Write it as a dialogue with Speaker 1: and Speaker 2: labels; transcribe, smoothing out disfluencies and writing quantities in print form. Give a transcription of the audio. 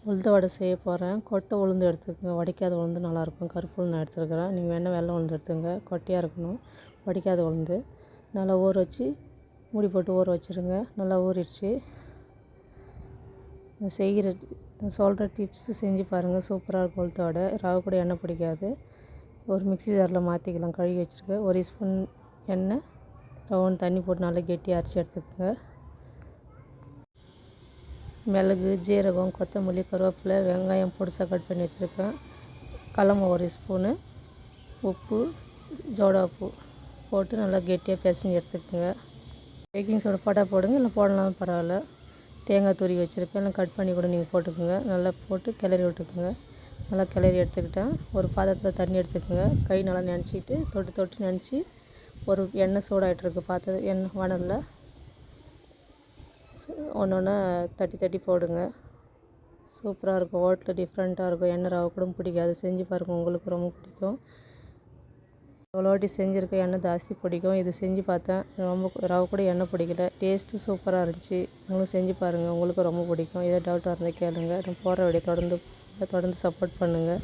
Speaker 1: உளுந்து வடை செய்ய போகிறேன். கொட்டை உளுந்து எடுத்துக்கோங்க. வடிக்காத உளுந்து நல்லாயிருக்கும். கருப்பு உளுந்து நான் எடுத்துருக்கிறேன். நீங்கள் வேணால் வெள்ளை உளுந்து எடுத்துங்க. கொட்டையாக இருக்கணும். வடிக்காத உளுந்து நல்லா ஊற வச்சு மூடி போட்டு ஊற வச்சுருங்க. நல்லா ஊறிடுச்சு. நான் சொல்கிற டிப்ஸு செஞ்சு பாருங்கள். சூப்பராக இருக்கும் உளுந்து வடை. ரவை கூட எண்ணெய் பிடிக்காது. ஒரு மிக்ஸி ஜாரில் மாற்றிக்கலாம். கழுவி வச்சுருக்கேன். ஒரு ஸ்பூன் எண்ணெய் ரவுண்ட் தண்ணி போட்டு நல்லா கெட்டியாக அரைச்சி எடுத்துக்கோங்க. மிளகு, ஜீரகம், கொத்தமல்லி, கருவேப்பிலை, வெங்காயம் பொடிசாக கட் பண்ணி வச்சுருக்கேன். கடலமாவு ஒரு ஸ்பூனு, உப்பு, ஜோடா உப்பு போட்டு நல்லா கெட்டியாக பிசைஞ்சு எடுத்துக்கோங்க. பேக்கிங் சோடா போட்டால் போடுங்க, இல்லை போடலாம் பரவாயில்ல. தேங்காய் துருவி வச்சுருக்கேன். இல்லை கட் பண்ணி கூட நீங்கள் போட்டுக்கோங்க. நல்லா போட்டு கிளறி விட்டுக்குங்க. நல்லா கிளறி எடுத்துக்கிட்டேன். ஒரு பாத்திரத்தில் தண்ணி எடுத்துக்கோங்க. கை நல்லா நினச்சிக்கிட்டு தொட்டு நினச்சி ஒரு எண்ணெய் சூடாகிட்டுருக்கு எண்ணெய் வானலில் ஒன்று தட்டி போடுங்க. சூப்பராக இருக்கும். ஹோட்டலில் டிஃப்ரெண்ட்டாக இருக்கும். எண்ணெய் ரவை கூட பிடிக்காது. செஞ்சு பாருங்கள், உங்களுக்கு ரொம்ப பிடிக்கும். எவ்வளோ வாட்டி செஞ்சுருக்கேன், எண்ணெய் ஜாஸ்தி பிடிக்கும். இது செஞ்சு பார்த்தேன், ரவை கூட எண்ணெய் பிடிக்கல. டேஸ்ட்டு சூப்பராக இருந்துச்சு. நீங்களும் செஞ்சு பாருங்கள், உங்களுக்கு ரொம்ப பிடிக்கும். ஏதோ டவுட்டாக இருந்தால் கேளுங்கள். நான் போடுற வீடியோ தொடர்ந்து சப்போர்ட் பண்ணுங்கள்.